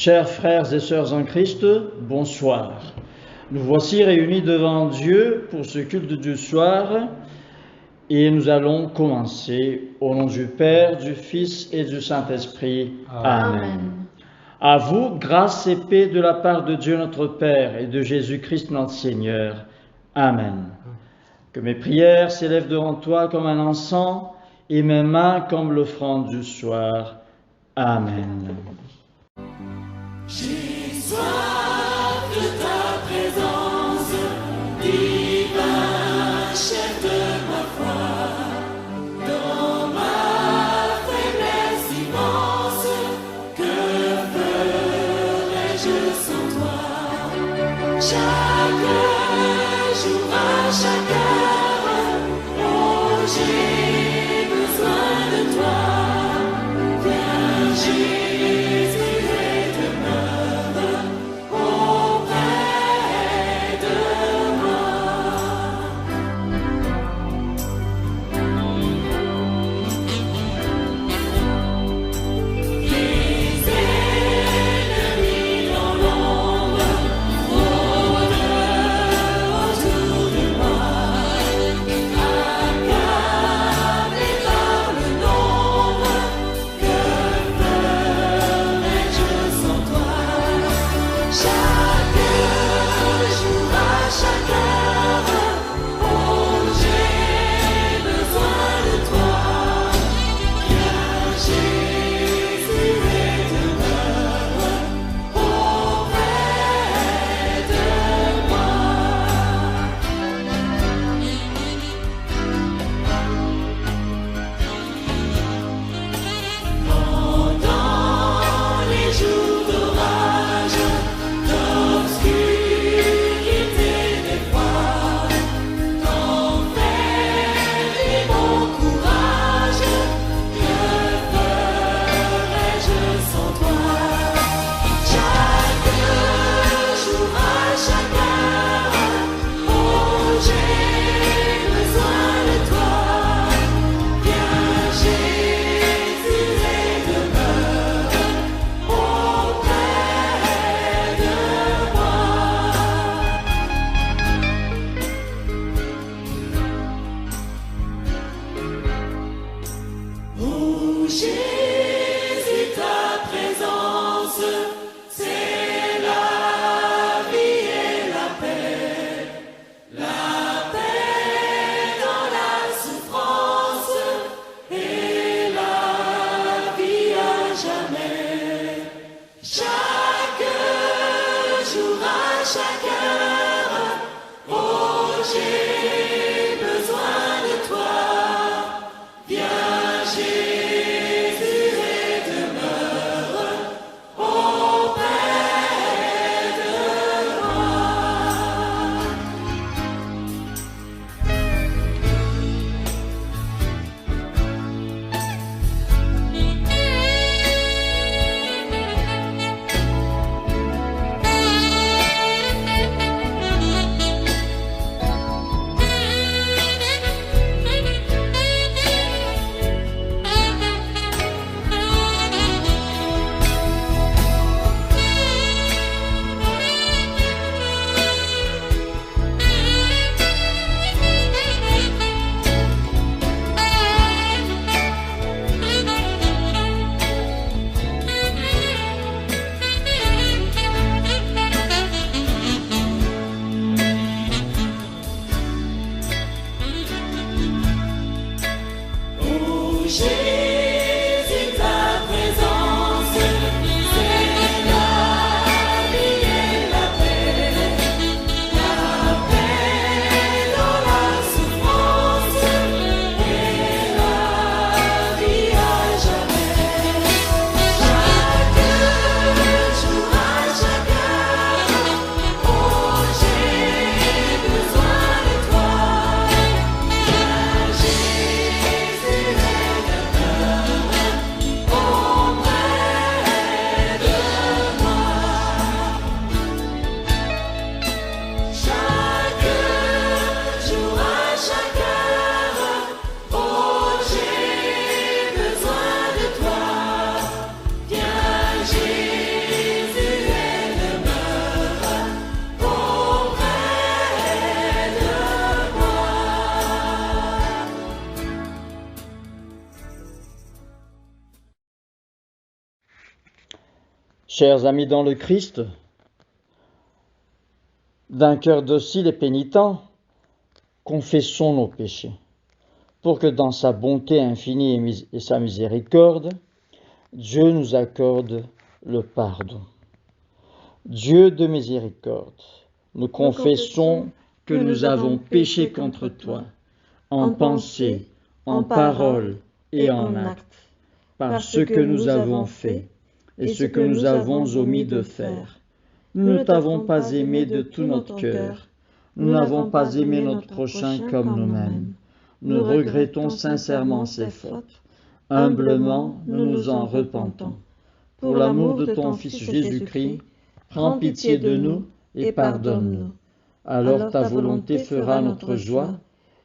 Chers frères et sœurs en Christ, bonsoir. Nous voici réunis devant Dieu pour ce culte du soir et nous allons commencer au nom du Père, du Fils et du Saint-Esprit. Amen. À vous, grâce et paix de la part de Dieu notre Père et de Jésus-Christ notre Seigneur. Amen. Que mes prières s'élèvent devant toi comme un encens et mes mains comme l'offrande du soir. Amen. J'ai soif de ta présence, divin chef de ma foi, dans ma faiblesse immense, que ferais-je sans toi? Chaque jour, à chaque heure, oh, j'ai besoin de toi. Viens, Jésus. Chers amis dans le Christ, d'un cœur docile et pénitent, confessons nos péchés, pour que dans sa bonté infinie et sa miséricorde, Dieu nous accorde le pardon. Dieu de miséricorde, nous confessons que nous avons péché contre toi, en pensée, en parole et en acte, par ce que nous avons fait et ce que nous avons omis de faire. Nous ne t'avons pas aimé de tout notre cœur, nous n'avons pas aimé notre prochain comme nous-mêmes. Nous regrettons sincèrement ces fautes. Humblement, nous nous en repentons. Pour l'amour de ton Fils Jésus-Christ, prends pitié de nous et pardonne-nous. Alors ta volonté fera notre joie,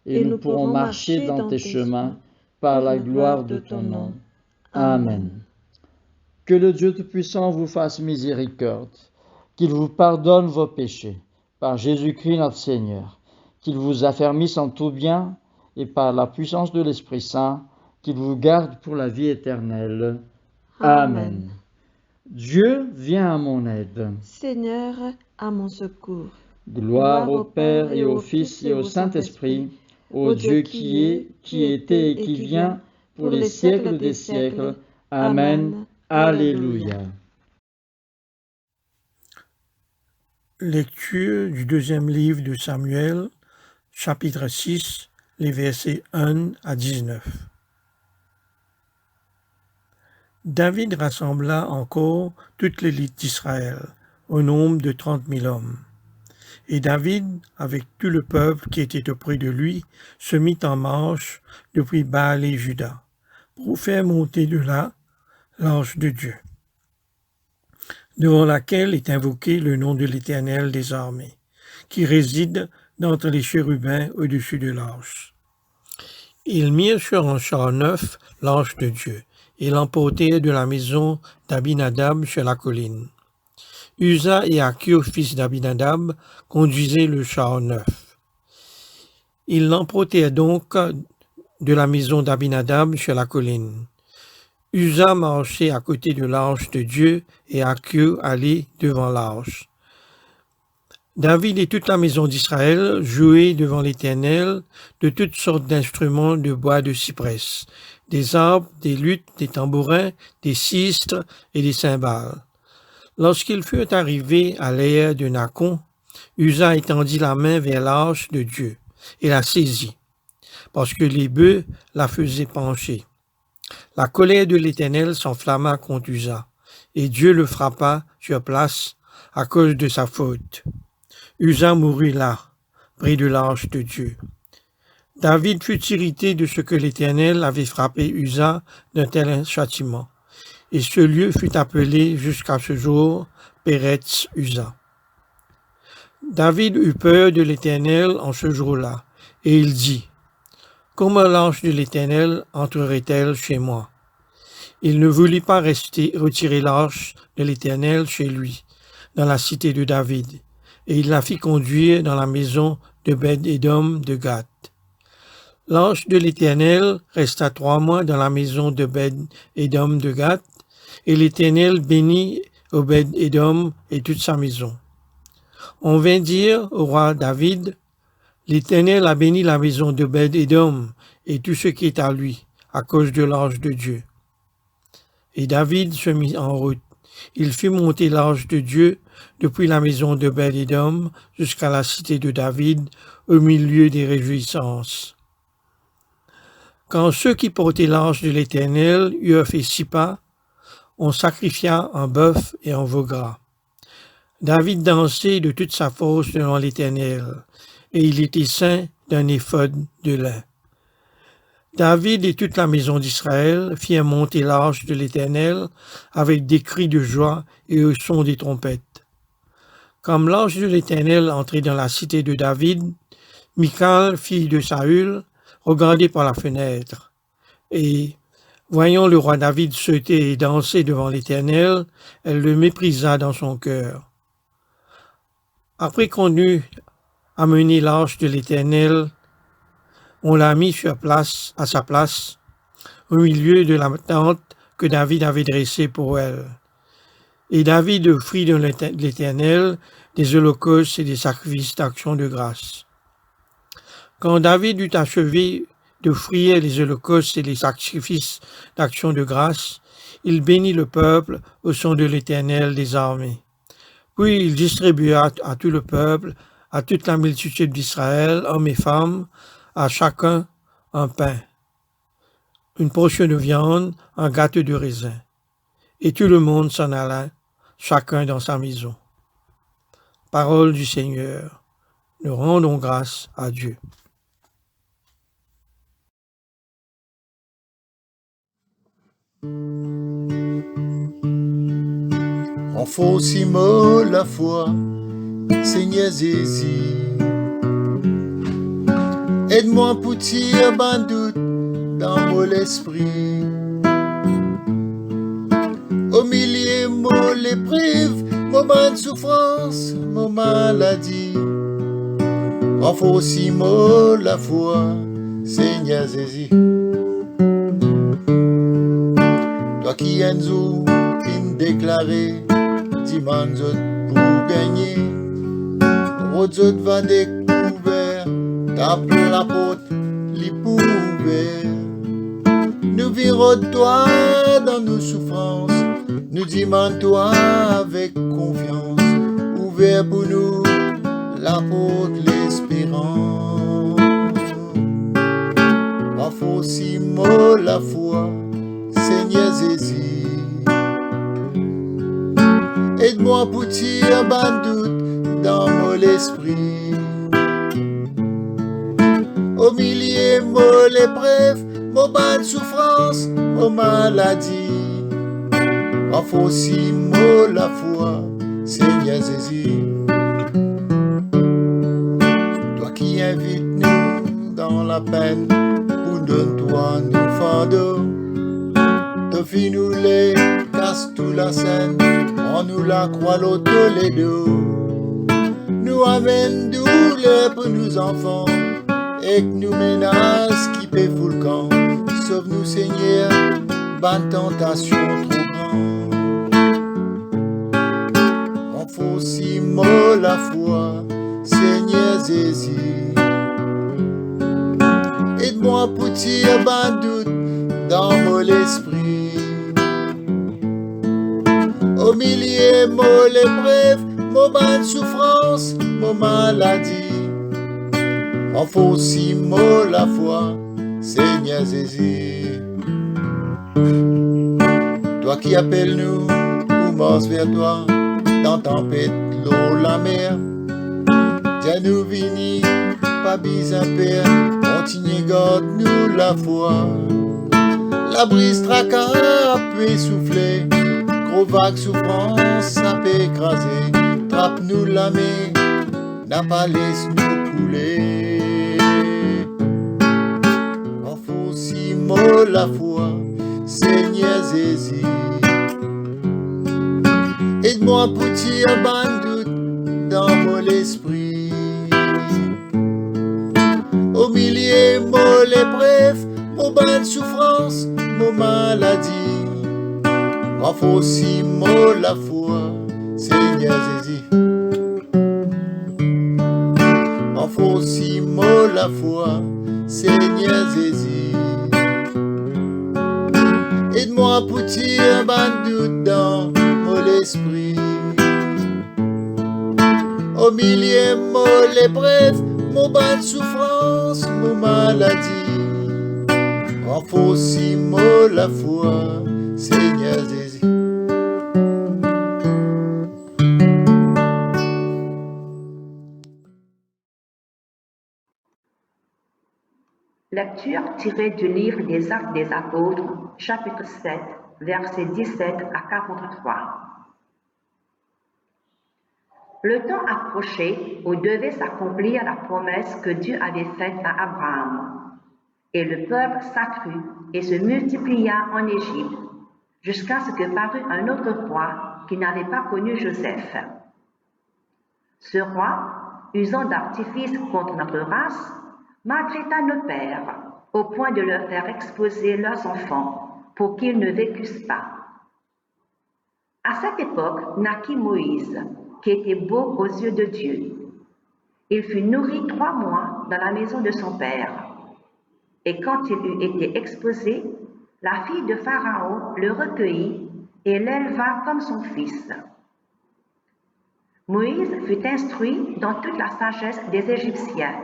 et nous pourrons marcher dans tes chemins par la gloire de ton nom. Amen. Que le Dieu Tout-Puissant vous fasse miséricorde, qu'il vous pardonne vos péchés, par Jésus-Christ notre Seigneur, qu'il vous affermisse en tout bien, et par la puissance de l'Esprit Saint, qu'il vous garde pour la vie éternelle. Amen. Dieu, viens à mon aide. Seigneur, à mon secours. Gloire au Père et au Fils et au Saint-Esprit, au Dieu qui est, qui était et qui vient, pour les siècles des siècles. Amen. Alléluia. Lecture du deuxième livre de Samuel, chapitre 6, les versets 1 à 19. David rassembla encore toute l'élite d'Israël, au nombre de 30 000 hommes. Et David, avec tout le peuple qui était auprès de lui, se mit en marche depuis Baal et Juda, pour faire monter de là l'ange de Dieu, devant laquelle est invoqué le nom de l'Éternel des armées, qui réside d'entre les chérubins au-dessus de l'arche. Ils mirent sur un char neuf l'arche de Dieu, et l'emportèrent de la maison d'Abinadab sur la colline. Uza et Achio, fils d'Abinadab, conduisaient le char neuf. Ils l'emportèrent donc de la maison d'Abinadab sur la colline. Uza marchait à côté de l'arche de Dieu, et Achio allait devant l'arche. David et toute la maison d'Israël jouaient devant l'Éternel de toutes sortes d'instruments de bois de cyprès, des harpes, des luttes, des tambourins, des sistres et des cymbales. Lorsqu'ils furent arrivés à l'aire de Nacon, Uza étendit la main vers l'arche de Dieu et la saisit, parce que les bœufs la faisaient pencher. La colère de l'Éternel s'enflamma contre Uza, et Dieu le frappa sur place à cause de sa faute. Uza mourut là, près de l'arche de Dieu. David fut irrité de ce que l'Éternel avait frappé Uza d'un tel châtiment, et ce lieu fut appelé jusqu'à ce jour Péretz Uza. David eut peur de l'Éternel en ce jour-là, et il dit, « Comment l'ange de l'Éternel entrerait-elle chez moi ?» Il ne voulut pas retirer l'arche de l'Éternel chez lui, dans la cité de David, et il la fit conduire dans la maison de Obed-Édom de Gath. L'ange de l'Éternel resta 3 mois dans la maison de Obed-Édom de Gath, et l'Éternel bénit Obed-Édom et toute sa maison. On vint dire au roi David, « L'Éternel a béni la maison d'Obed-Édom et tout ce qui est à lui, à cause de l'arche de Dieu. » Et David se mit en route. Il fit monter l'arche de Dieu depuis la maison d'Obed-Édom jusqu'à la cité de David, au milieu des réjouissances. Quand ceux qui portaient l'arche de l'Éternel eurent fait 6 pas, on sacrifia un bœuf et un veau gras. David dansait de toute sa force devant l'Éternel, et il était ceint d'un éphod de lin. David et toute la maison d'Israël firent monter l'arche de l'Éternel avec des cris de joie et au son des trompettes. Comme l'ange de l'Éternel entrait dans la cité de David, Michal, fille de Saül, regardait par la fenêtre, et, voyant le roi David sauter et danser devant l'Éternel, elle le méprisa dans son cœur. Après qu'on eut amené l'arche de l'Éternel, on l'a mis à sa place, au milieu de la tente que David avait dressée pour elle. Et David offrit de l'Éternel des holocaustes et des sacrifices d'action de grâce. Quand David eut achevé d'offrir les holocaustes et les sacrifices d'action de grâce, il bénit le peuple au son de l'Éternel des armées. Puis il distribua à tout le peuple, à toute la multitude d'Israël, hommes et femmes, à chacun un pain, une portion de viande, un gâteau de raisin. Et tout le monde s'en alla, chacun dans sa maison. Parole du Seigneur. Nous rendons grâce à Dieu. Renforcez-moi la foi, Seigneur Jésus. Aide-moi pour tirer ban doute dans mon esprit. Au milieu, mon l'épreuve, moment de souffrance, mon maladie. Renforcez-moi la foi, Seigneur Jésus. Toi qui es nous, qui déclaré, dimanche pour gagner. Rodzot va découvert, tape la porte, li ouvert. Nous virons toi dans nos souffrances, nous demandons toi avec confiance, ouvert pour nous la porte, l'espérance. Renforcez-moi la foi, Seigneur Jésus. Aide-moi pour tirer ban doute dans mon esprit. Au milieu, mon l'épreuve, mon ban souffrance, mon maladie. Renforcez-moi la foi, Seigneur Jésus. Toi qui invites nous dans la peine, pour donne-toi nos fardeaux. Te fais nous les casse tout la scène, on nous la croix l'auto les deux. Nous amène douleur pour nos enfants, et que nous menace qui paie fou le camp. Sauve-nous Seigneur, bonne tentation trop grande. Renforcez-moi la foi, Seigneur Jésus. Aide-moi pour tirer ban doute dans mon esprit. Au milieu, mon l'épreuve, mon ban souffrance, mon maladie. Renforcez-moi la foi, Seigneur Jésus. Toi qui appelles nous, ou marche vers toi, dans tempête, l'eau, la mer. Tiens nous vini, pas besoin père, continue garde nous la foi. La brise tracas peut souffler, gros vague souffrance ça peut écraser. Trappe-nous la main, n'a pas laisse nous couler. Renforcez-moi la foi, Seigneur Jésus. Aide-moi pour tirer ban doute dans mon esprit. Au milieu, mon l'épreuve, mon ban souffrance, mon maladie. Renforcez-moi la foi, Seigneur Jésus. Renforcez-moi la foi, Seigneur Jésus. Aide-moi pour tirer ban doute dans mon esprit. Au milieu, mon l'épreuve, mon ban souffrance, mon maladie. Renforcez-moi la foi, Seigneur Jésus. Lecture tirée du livre des Actes des Apôtres, chapitre 7, versets 17 à 43. Le temps approchait où devait s'accomplir la promesse que Dieu avait faite à Abraham. Et le peuple s'accrut et se multiplia en Égypte, jusqu'à ce que parut un autre roi qui n'avait pas connu Joseph. Ce roi, usant d'artifices contre notre race, maltraita nos pères, au point de leur faire exposer leurs enfants, pour qu'ils ne vécussent pas. À cette époque naquit Moïse, qui était beau aux yeux de Dieu. Il fut nourri 3 mois dans la maison de son père. Et quand il eut été exposé, la fille de Pharaon le recueillit et l'éleva comme son fils. Moïse fut instruit dans toute la sagesse des Égyptiens,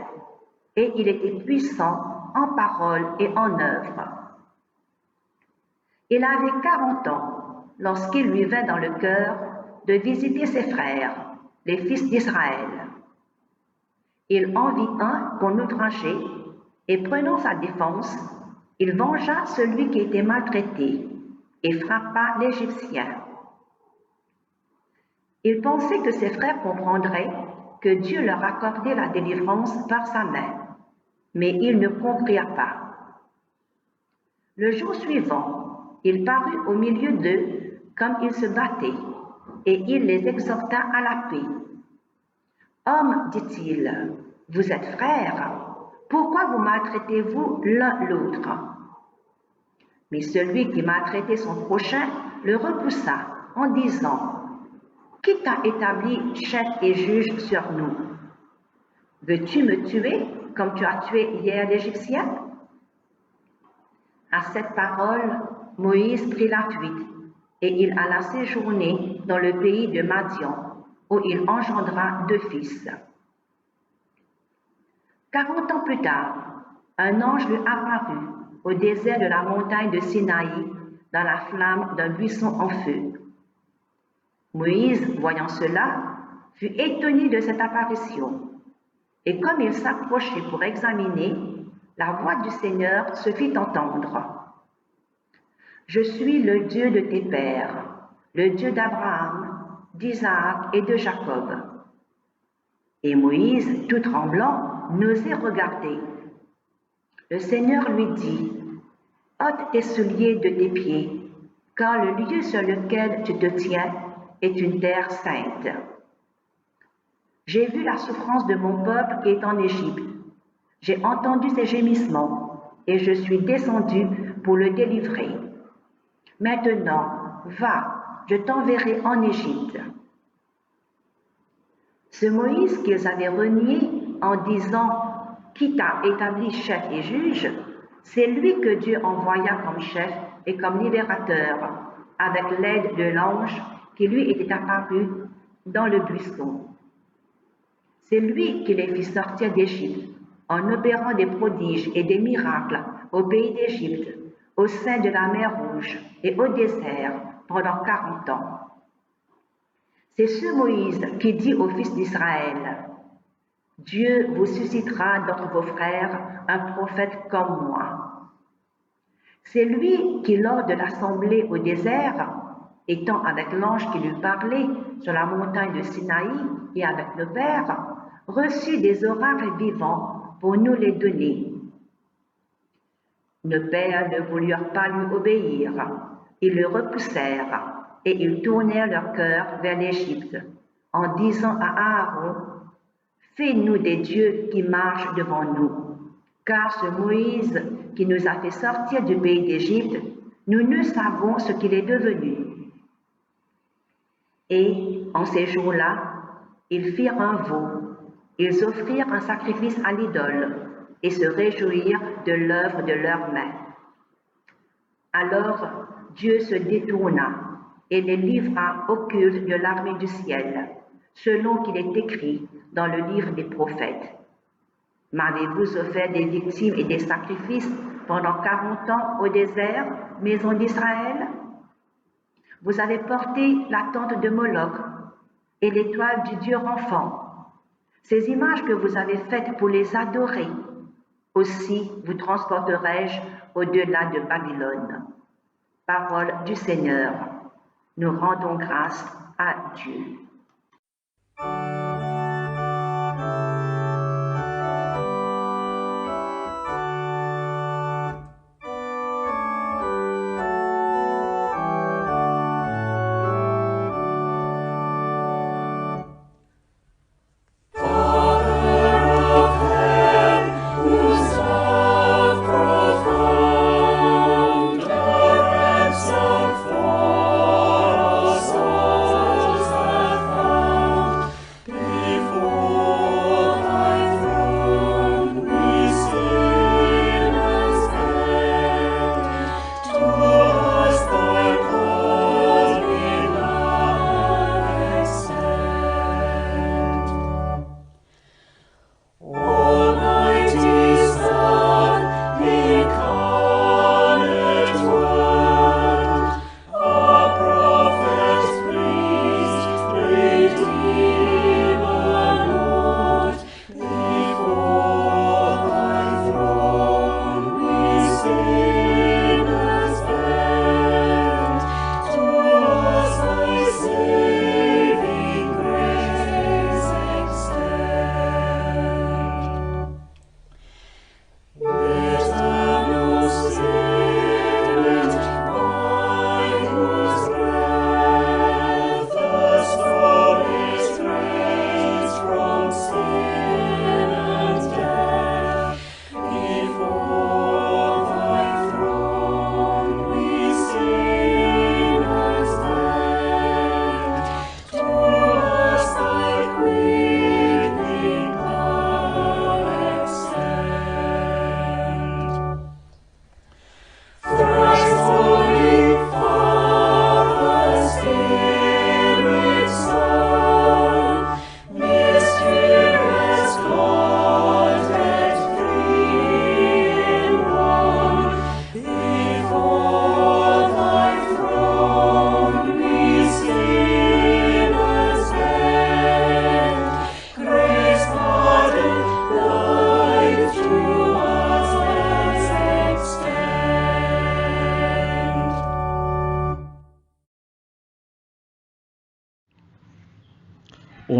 et il était puissant en parole et en œuvre. Il avait 40 ans lorsqu'il lui vint dans le cœur de visiter ses frères, les fils d'Israël. Il en vit un qu'on outrageait, et prenant sa défense, il vengea celui qui était maltraité et frappa l'Égyptien. Il pensait que ses frères comprendraient que Dieu leur accordait la délivrance par sa main, mais ils ne comprirent pas. Le jour suivant, il parut au milieu d'eux comme ils se battaient, et il les exhorta à la paix. « Hommes, dit-il, vous êtes frères, pourquoi vous maltraitez-vous l'un l'autre » Mais celui qui maltraitait son prochain le repoussa en disant « Qui t'a établi chef et juge sur nous? Veux-tu me tuer comme tu as tué hier l'Égyptien » À cette parole, Moïse prit la fuite et il alla séjourner dans le pays de Madian, où il engendra 2 fils. 40 ans plus tard, un ange lui apparut au désert de la montagne de Sinaï dans la flamme d'un buisson en feu. Moïse, voyant cela, fut étonné de cette apparition, et comme il s'approchait pour examiner, la voix du Seigneur se fit entendre. « Je suis le Dieu de tes pères, le Dieu d'Abraham, d'Isaac et de Jacob. » Et Moïse, tout tremblant, n'osait regarder. Le Seigneur lui dit, « Ôte tes souliers de tes pieds, car le lieu sur lequel tu te tiens est une terre sainte. J'ai vu la souffrance de mon peuple qui est en Égypte. J'ai entendu ses gémissements, et je suis descendu pour le délivrer. Maintenant, va, je t'enverrai en Égypte. » Ce Moïse qu'ils avaient renié en disant « Qui t'a établi chef et juge ?» c'est lui que Dieu envoya comme chef et comme libérateur, avec l'aide de l'ange qui lui était apparu dans le buisson. C'est lui qui les fit sortir d'Égypte, en opérant des prodiges et des miracles au pays d'Égypte, au sein de la mer Rouge et au désert pendant 40 ans. C'est ce Moïse qui dit aux fils d'Israël, « Dieu vous suscitera d'entre vos frères un prophète comme moi. » C'est lui qui, lors de l'assemblée au désert, étant avec l'ange qui lui parlait sur la montagne de Sinaï et avec le Père, reçut des oracles vivants pour nous les donner. Nos pères ne voulurent pas lui obéir, ils le repoussèrent et ils tournèrent leur cœur vers l'Égypte, en disant à Aaron, « Fais-nous des dieux qui marchent devant nous, car ce Moïse qui nous a fait sortir du pays d'Égypte, nous ne savons ce qu'il est devenu. » Et en ces jours-là, ils firent un veau, ils offrirent un sacrifice à l'idole et se réjouirent de l'œuvre de leurs mains. Alors Dieu se détourna et les livra au culte de l'armée du ciel, selon qu'il est écrit dans le livre des prophètes. M'avez-vous offert des victimes et des sacrifices pendant 40 ans au désert, maison d'Israël? Vous avez porté la tente de Moloch et l'étoile du dieu enfant, ces images que vous avez faites pour les adorer. Aussi vous transporterai-je au-delà de Babylone. Parole du Seigneur. Nous rendons grâce à Dieu. For us all.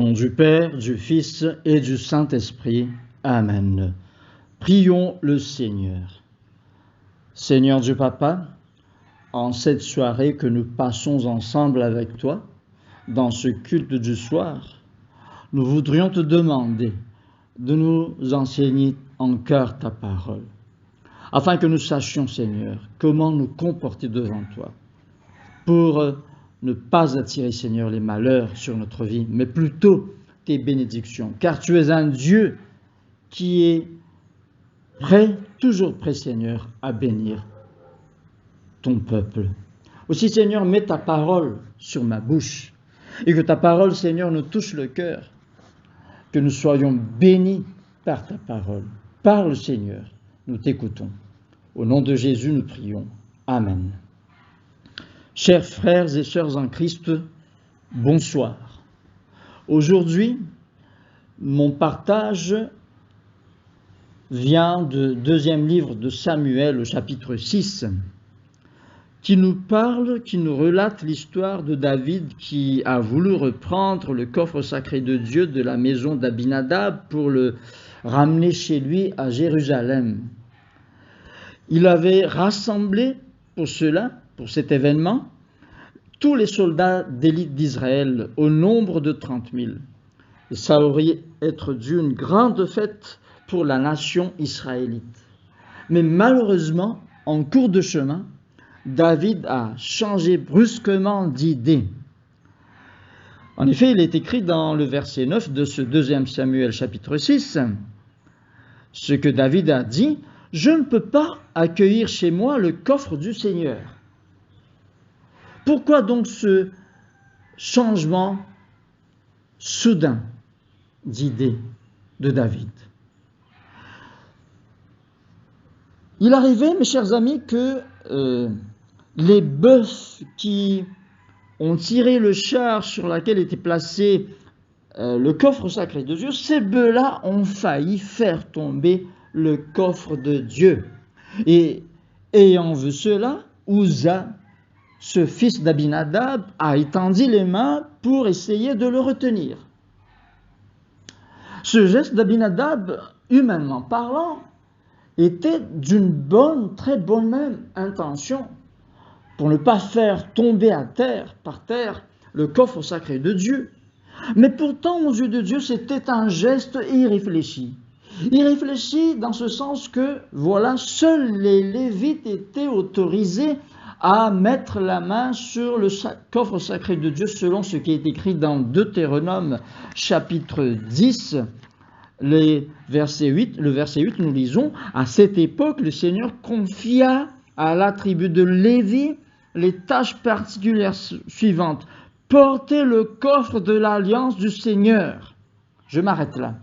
nom du Père, du Fils et du Saint-Esprit. Amen. Prions le Seigneur. Seigneur Dieu Papa, en cette soirée que nous passons ensemble avec toi, dans ce culte du soir, nous voudrions te demander de nous enseigner en cœur ta parole, afin que nous sachions, Seigneur, comment nous comporter devant toi, pour ne pas attirer, Seigneur, les malheurs sur notre vie, mais plutôt tes bénédictions, car tu es un Dieu qui est prêt, toujours prêt, Seigneur, à bénir ton peuple. Aussi, Seigneur, mets ta parole sur ma bouche, et que ta parole, Seigneur, nous touche le cœur, que nous soyons bénis par ta parole. Parle, Seigneur, nous t'écoutons. Au nom de Jésus, nous prions. Amen. Chers frères et sœurs en Christ, bonsoir. Aujourd'hui, mon partage vient du deuxième livre de Samuel, au chapitre 6, qui nous relate l'histoire de David qui a voulu reprendre le coffre sacré de Dieu de la maison d'Abinadab pour le ramener chez lui à Jérusalem. Il avait rassemblé pour cela, pour cet événement, tous les soldats d'élite d'Israël au nombre de 30 000. Et ça aurait être dû une grande fête pour la nation israélite. Mais malheureusement, en cours de chemin, David a changé brusquement d'idée. En effet, il est écrit dans le verset 9 de ce 2 Samuel chapitre 6, ce que David a dit, « Je ne peux pas accueillir chez moi le coffre du Seigneur. » Pourquoi donc ce changement soudain d'idée de David? Il arrivait, mes chers amis, que les bœufs qui ont tiré le char sur lequel était placé le coffre sacré de Dieu, ces bœufs-là ont failli faire tomber le coffre de Dieu. Et ayant vu cela, Uza, ce fils d'Abinadab, a étendu les mains pour essayer de le retenir. Ce geste d'Abinadab, humainement parlant, était d'une bonne, très bonne même intention pour ne pas faire tomber par terre, le coffre sacré de Dieu. Mais pourtant, aux yeux de Dieu, c'était un geste irréfléchi. Irréfléchi dans ce sens que, voilà, seuls les Lévites étaient autorisés à mettre la main sur le coffre sacré de Dieu, selon ce qui est écrit dans Deutéronome chapitre 10, le verset 8, nous lisons, « À cette époque, le Seigneur confia à la tribu de Lévi les tâches particulières suivantes. Porter le coffre de l'alliance du Seigneur. » Je m'arrête là.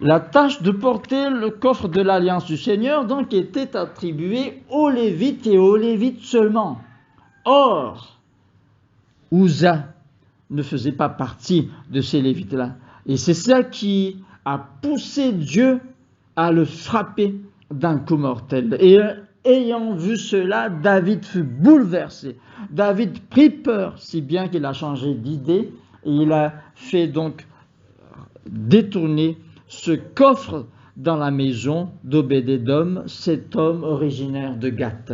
La tâche de porter le coffre de l'alliance du Seigneur, donc, était attribuée aux Lévites et aux Lévites seulement. Or, Uza ne faisait pas partie de ces Lévites-là. Et c'est ça qui a poussé Dieu à le frapper d'un coup mortel. Et ayant vu cela, David fut bouleversé. David prit peur, si bien qu'il a changé d'idée, et il a fait donc détourner ce coffre dans la maison d'Obed-Édom, cet homme originaire de Gath.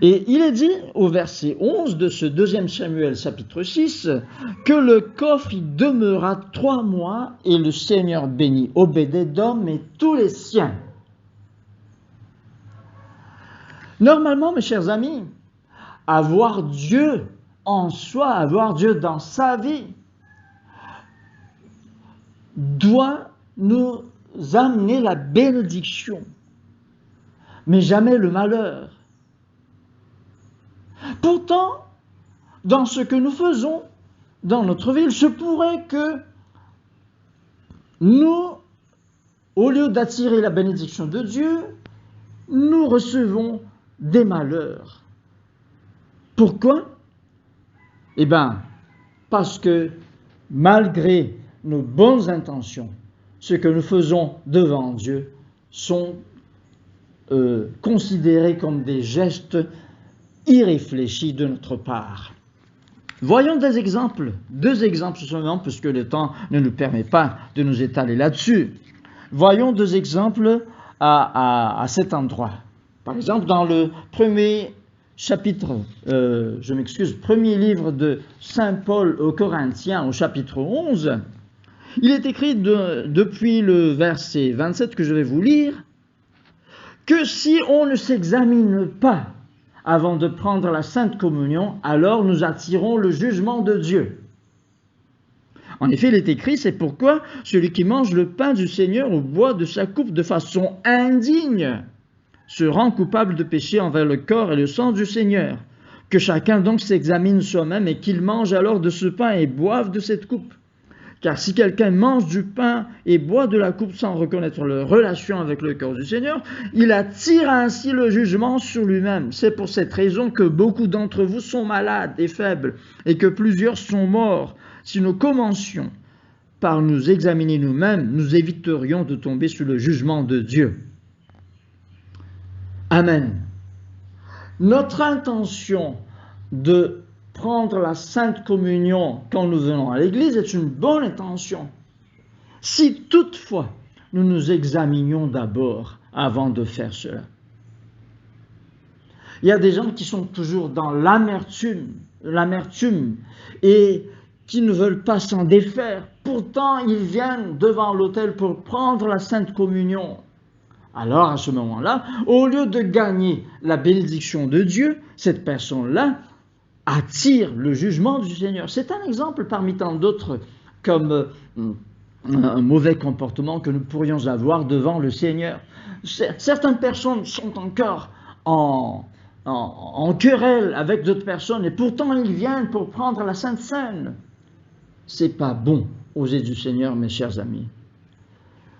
Et il est dit au verset 11 de ce 2 Samuel chapitre 6 que le coffre y demeura 3 mois et le Seigneur bénit Obed-Édom et tous les siens. Normalement, mes chers amis, avoir Dieu en soi, avoir Dieu dans sa vie, doit nous amener la bénédiction, mais jamais le malheur. Pourtant, dans ce que nous faisons dans notre vie, il se pourrait que nous, au lieu d'attirer la bénédiction de Dieu, nous recevons des malheurs. Pourquoi? Eh bien, parce que malgré nos bonnes intentions, ce que nous faisons devant Dieu sont considérés comme des gestes irréfléchis de notre part. Voyons des exemples, 2 exemples seulement, puisque le temps ne nous permet pas de nous étaler là-dessus. Voyons 2 exemples à cet endroit. Par exemple, dans le premier chapitre, premier livre de Saint Paul aux Corinthiens, au chapitre 11, il est écrit depuis le verset 27 que je vais vous lire, que si on ne s'examine pas avant de prendre la Sainte Communion, alors nous attirons le jugement de Dieu. En effet, il est écrit, c'est pourquoi celui qui mange le pain du Seigneur ou boit de sa coupe de façon indigne se rend coupable de péché envers le corps et le sang du Seigneur. Que chacun donc s'examine soi-même et qu'il mange alors de ce pain et boive de cette coupe. Car si quelqu'un mange du pain et boit de la coupe sans reconnaître leur relation avec le corps du Seigneur, il attire ainsi le jugement sur lui-même. C'est pour cette raison que beaucoup d'entre vous sont malades et faibles et que plusieurs sont morts. Si nous commencions par nous examiner nous-mêmes, nous éviterions de tomber sous le jugement de Dieu. Amen. Notre intention de prendre la Sainte Communion quand nous venons à l'Église est une bonne intention. Si toutefois nous nous examinions d'abord avant de faire cela. Il y a des gens qui sont toujours dans l'amertume et qui ne veulent pas s'en défaire. Pourtant, ils viennent devant l'autel pour prendre la Sainte Communion. Alors, à ce moment-là, au lieu de gagner la bénédiction de Dieu, cette personne-là attire le jugement du Seigneur. C'est un exemple parmi tant d'autres comme un mauvais comportement que nous pourrions avoir devant le Seigneur. Certaines personnes sont encore en querelle avec d'autres personnes et pourtant ils viennent pour prendre la Sainte Seine. C'est pas bon aux yeux du Seigneur, mes chers amis.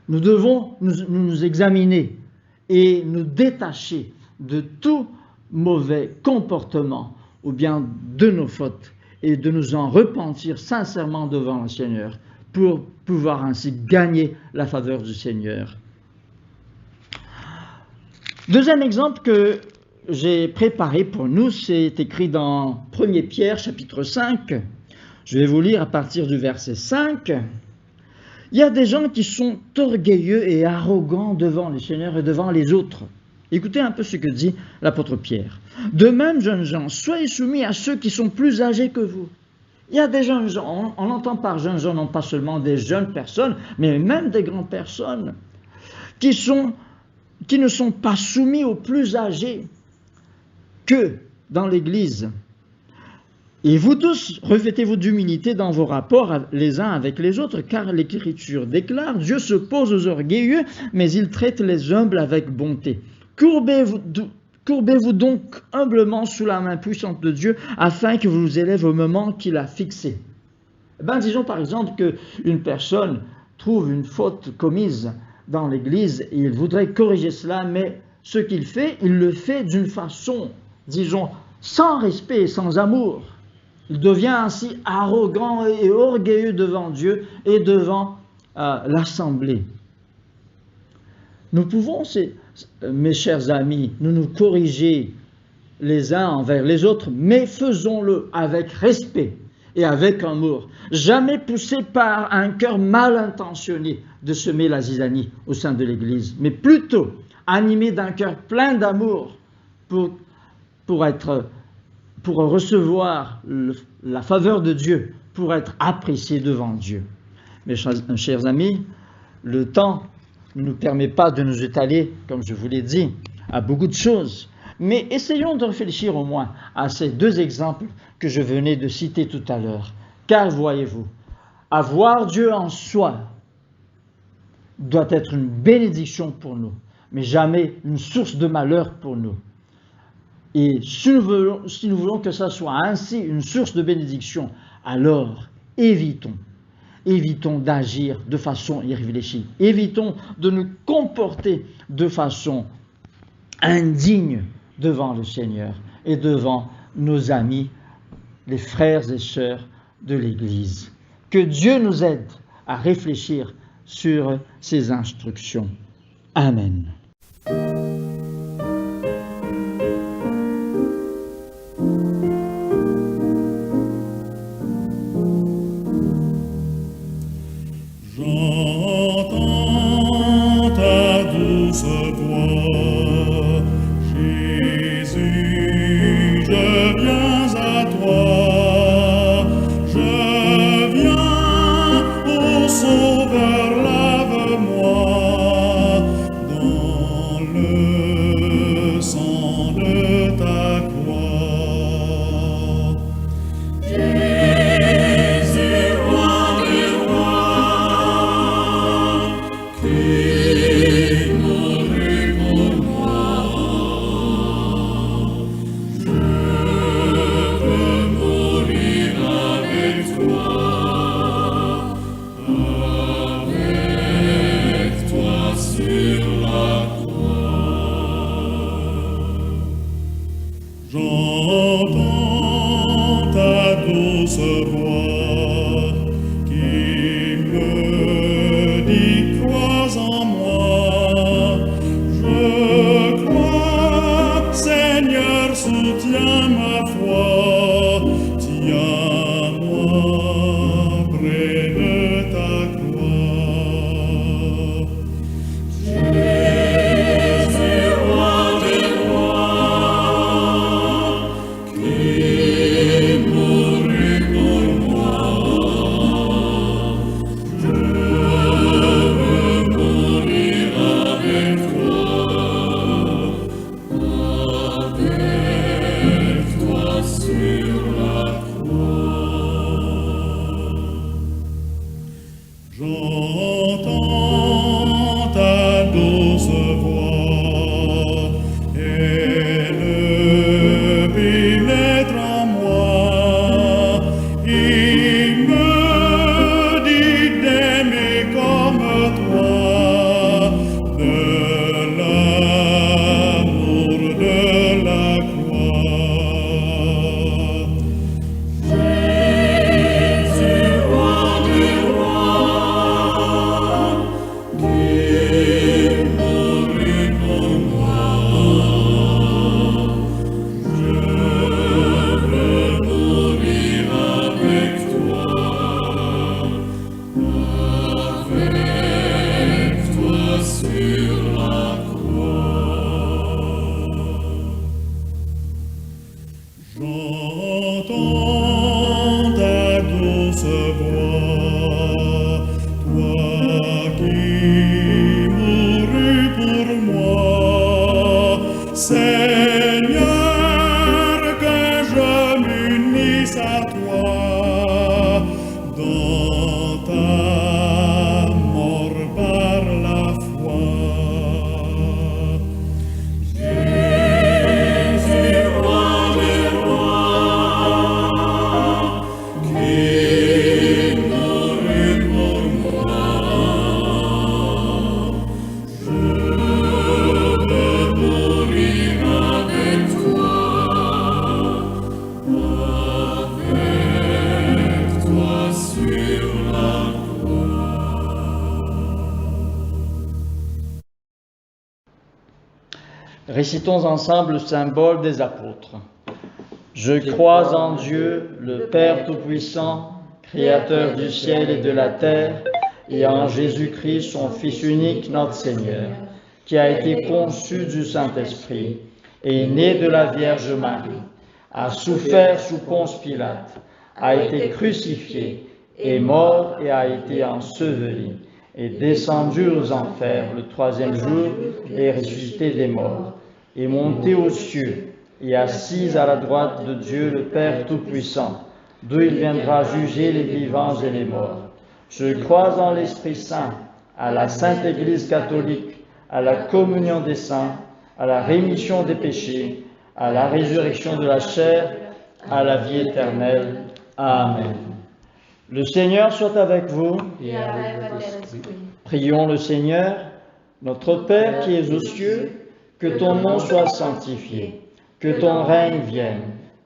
Nous devons nous examiner et nous détacher de tout mauvais comportement ou bien de nos fautes et de nous en repentir sincèrement devant le Seigneur pour pouvoir ainsi gagner la faveur du Seigneur. Deuxième exemple que j'ai préparé pour nous, c'est écrit dans 1 Pierre chapitre 5. Je vais vous lire à partir du verset 5. Il y a des gens qui sont orgueilleux et arrogants devant le Seigneur et devant les autres. Écoutez un peu ce que dit l'apôtre Pierre. De même, jeunes gens, soyez soumis à ceux qui sont plus âgés que vous. Il y a des jeunes gens, on entend par jeunes gens non pas seulement des jeunes personnes, mais même des grandes personnes qui ne sont pas soumis aux plus âgés que dans l'Église. Et vous tous, revêtez-vous d'humilité dans vos rapports les uns avec les autres, car l'Écriture déclare, Dieu s'oppose aux orgueilleux, mais il traite les humbles avec bonté. Courbez-vous donc humblement sous la main puissante de Dieu, afin que vous vous élève au moment qu'il a fixé. Disons par exemple qu'une personne trouve une faute commise dans l'Église et il voudrait corriger cela, mais ce qu'il fait, il le fait d'une façon, disons, sans respect et sans amour. Il devient ainsi arrogant et orgueilleux devant Dieu et devant l'Assemblée. Nous pouvons, mes chers amis, nous corriger les uns envers les autres, mais faisons-le avec respect et avec amour. Jamais poussé par un cœur mal intentionné de semer la zizanie au sein de l'Église, mais plutôt animé d'un cœur plein d'amour pour recevoir la faveur de Dieu, pour être apprécié devant Dieu. Mes chers amis, le temps ne nous permet pas de nous étaler, comme je vous l'ai dit, à beaucoup de choses. Mais essayons de réfléchir au moins à ces 2 exemples que je venais de citer tout à l'heure. Car voyez-vous, avoir Dieu en soi doit être une bénédiction pour nous, mais jamais une source de malheur pour nous. Et si nous voulons que ça soit ainsi une source de bénédiction, alors évitons d'agir de façon irréfléchie. Évitons de nous comporter de façon indigne devant le Seigneur et devant nos amis, les frères et sœurs de l'Église. Que Dieu nous aide à réfléchir sur ces instructions. Amen. J'entends ta douce voix, Jésus, je viens à toi, je viens, ô Sauveur, lave-moi dans le sang de ta croix. Jésus, roi des rois, qui mourut pour moi, je veux mourir avec toi sur la croix. J'entends ta douce voix qui me dit crois en moi. Je crois, Seigneur, soutiens ma foi. Tiens-moi près de ta croix. Jésus, roi des rois, qui mourut pour moi, je veux mourir avec toi sur la croix. J'entends ta douce voix, elle pénètre en moi, il me dit d'aimer comme toi, de l'amour de la croix. Jésus, roi des rois, qui mourut pour moi, je veux mourir avec toi sur la croix. J'entends ta douce voix, toi qui mourus pour moi, Seigneur, que je m'unisse à toi dans ta mort par la foi. Jésus, roi des rois, qui mourut pour moi, je veux mourir avec toi sur la Récitons ensemble le symbole des apôtres. Je crois en Dieu, le Père Tout-Puissant, Créateur du ciel et de la terre, et en Jésus-Christ, son Fils unique, notre Seigneur, qui a été conçu du Saint-Esprit, et né de la Vierge Marie, a souffert sous Ponce Pilate, a été crucifié, est mort et a été enseveli, est descendu aux enfers le troisième jour, et ressuscité des morts, est monté aux cieux, et assis à la droite de Dieu le Père Tout-Puissant, d'où il viendra juger les vivants et les morts. Je crois en l'Esprit Saint, à la Sainte Église catholique, à la communion des saints, à la rémission des péchés, à la résurrection de la chair, à la vie éternelle. Amen. Le Seigneur soit avec vous. Et avec votre esprit. Prions le Seigneur. Notre Père qui es aux cieux, que ton nom soit sanctifié, que ton règne vienne,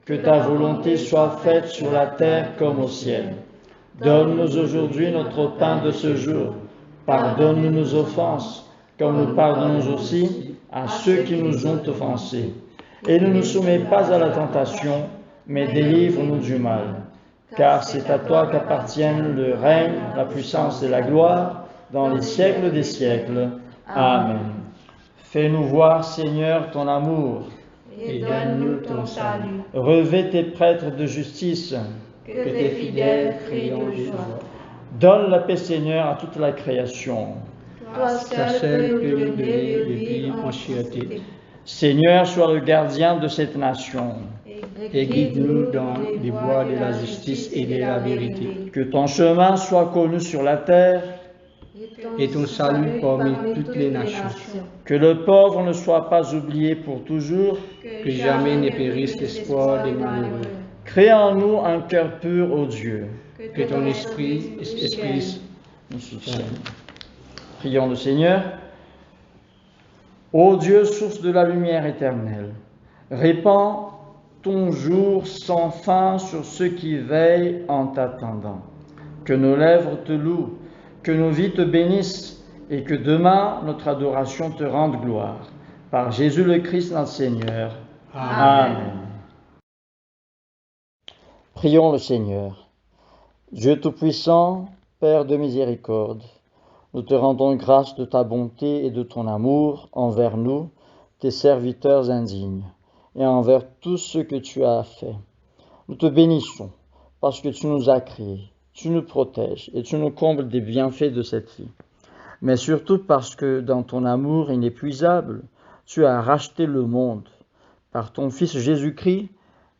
que ta volonté soit faite sur la terre comme au ciel. Donne-nous aujourd'hui notre pain de ce jour. Pardonne-nous nos offenses, comme nous pardonnons aussi à ceux qui nous ont offensés. Et ne nous soumets pas à la tentation, mais délivre-nous du mal. car c'est à toi qu'appartiennent le règne, la puissance et la gloire, dans les siècles des siècles. Amen. Fais-nous voir, Seigneur, ton amour. Et donne-nous ton salut. Revêt tes prêtres de justice. Que tes fidèles crient de joie. Donne la paix, Seigneur, à toute la création. Toi seul peux nous donner de vivre en sûreté. Seigneur, sois le gardien de cette nation. Et guide-nous dans les voies de la justice et de la vérité. Que ton chemin soit connu sur la terre. Et ton salut parmi toutes les nations. Que le pauvre ne soit pas oublié pour toujours. Que jamais ne périsse l'espoir des malheureux. Crée en nous un cœur pur, ô Dieu. Que ton esprit nous soutienne. Prions le Seigneur. Ô Dieu, source de la lumière éternelle, répands ton jour sans fin sur ceux qui veillent en t'attendant. Que nos lèvres te louent, que nos vies te bénissent et que demain notre adoration te rende gloire. Par Jésus le Christ notre Seigneur. Amen. Prions le Seigneur. Dieu Tout-Puissant, Père de miséricorde, nous te rendons grâce de ta bonté et de ton amour envers nous, tes serviteurs indignes, et envers tout ce que tu as fait. Nous te bénissons parce que tu nous as créés, tu nous protèges et tu nous combles des bienfaits de cette vie. Mais surtout parce que dans ton amour inépuisable, tu as racheté le monde par ton Fils Jésus-Christ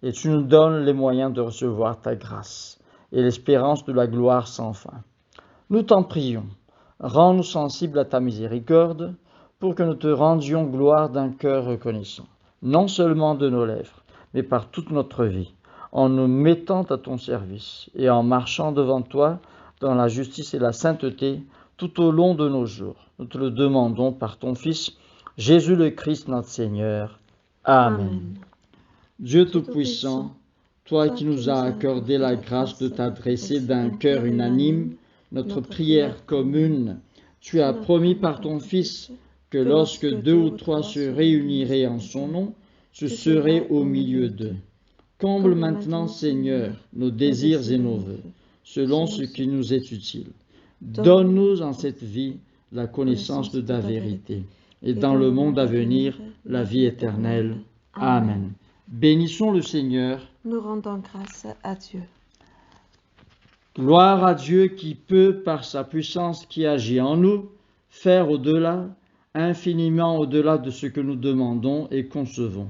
et tu nous donnes les moyens de recevoir ta grâce et l'espérance de la gloire sans fin. Nous t'en prions, rends-nous sensibles à ta miséricorde pour que nous te rendions gloire d'un cœur reconnaissant, non seulement de nos lèvres, mais par toute notre vie, en nous mettant à ton service et en marchant devant toi dans la justice et la sainteté tout au long de nos jours. Nous te le demandons par ton Fils, Jésus le Christ notre Seigneur. Amen. Dieu Tout-Puissant, toi qui nous as accordé la grâce de t'adresser d'un cœur unanime, notre prière commune, tu as promis par ton Fils que lorsque 2 ou 3 se réuniraient en son nom, tu serais au milieu d'eux. Comble maintenant, Seigneur, nos désirs et nos vœux, selon ce qui nous est utile. Donne-nous en cette vie la connaissance de ta vérité, et dans le monde à venir, la vie éternelle. Amen. Bénissons le Seigneur. Nous rendons grâce à Dieu. Gloire à Dieu qui peut, par sa puissance qui agit en nous, faire au-delà, infiniment au-delà de ce que nous demandons et concevons.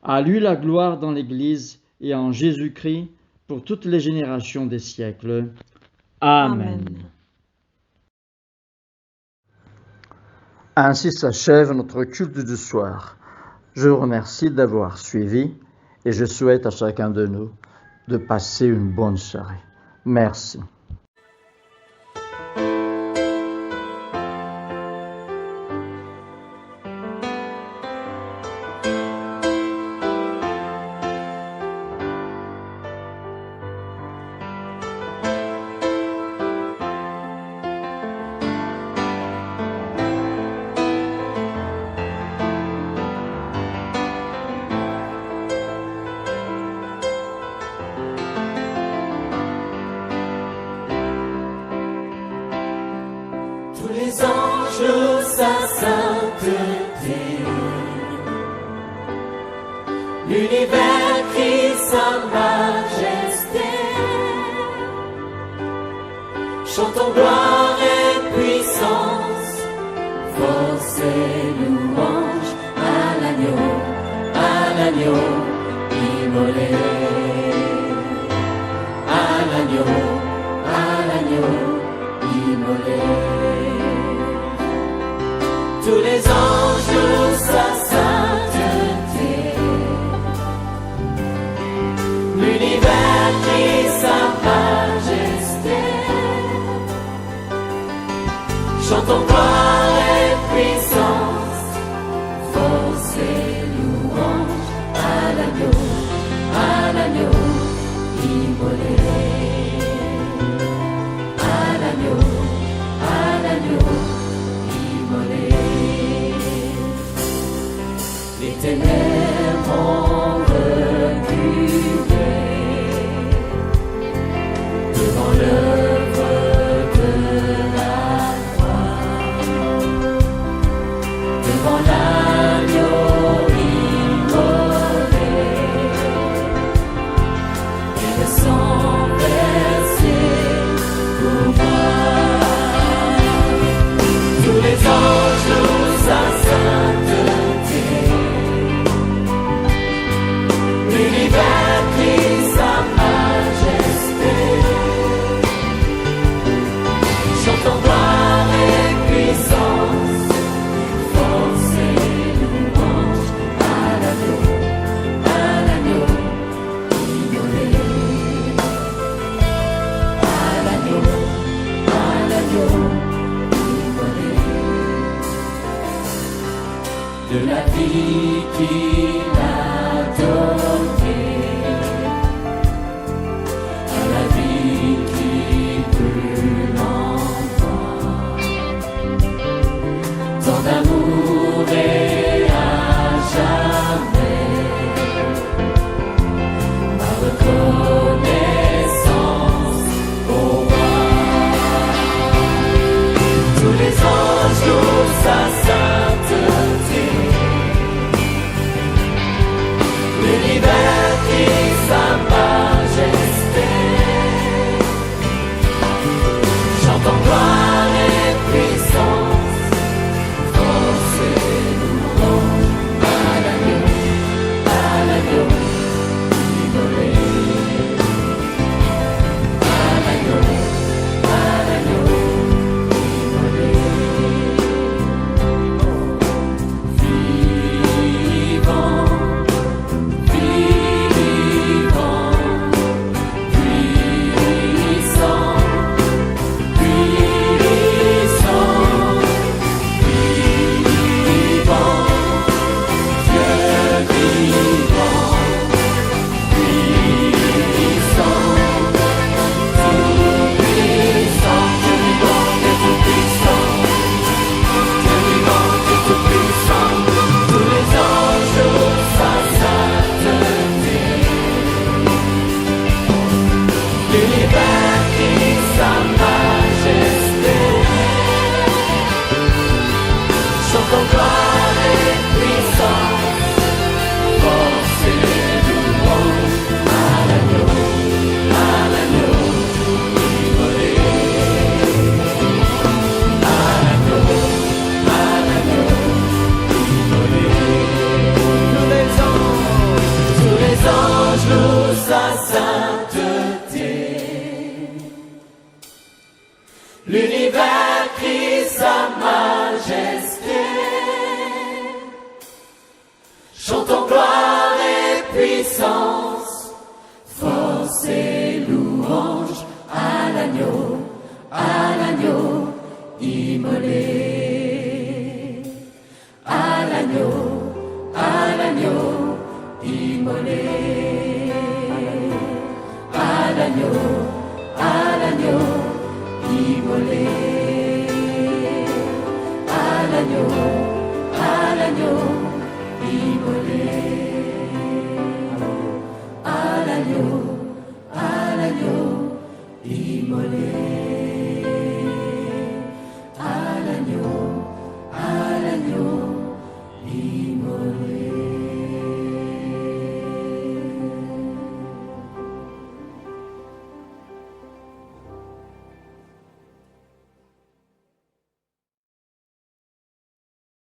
À lui la gloire dans l'Église et en Jésus-Christ pour toutes les générations des siècles. Amen. Ainsi s'achève notre culte du soir. Je vous remercie d'avoir suivi et je souhaite à chacun de nous de passer une bonne soirée. Merci. Tous les anges louent sa sainteté. L'univers crie sa majesté. Chantons gloire et puissance, force et louange à l'agneau immolé. À l'agneau immolé. Tous les anges louent sa sainteté. L'univers crie sa majesté. Chantons gloire et puissance, force et louange à l'agneau immolé. À l'agneau immolé. Les ténèbres ont reculé. de la vie qu'il a donnée, à la vie qui brûle encore. Tant d'amour et à jamais, ma reconnaissance au roi. Tous les anges louent sa sainteté, l'univers crie sa majesté. Chantons gloire et puissance, force et louange à l'agneau immolé. À l'agneau immolé. Vivant, vivant, puissant, puissant, vivant, Dieu vivant, puissant, tout puissant, Dieu vivant et tout puissant, Dieu vivant et tout puissant. Tous les anges louent sa sainteté, l'univers crie sa majesté. Chantons gloire et puissance, force et louange à l'agneau immolé. À l'agneau immolé. Tous les anges louent sa sainteté, l'univers crie sa majesté. Chantons gloire et puissance, force et louange à l'agneau immolé. À l'agneau immolé. À l'agneau immolé. À l'agneau immolé. À l'agneau immolé.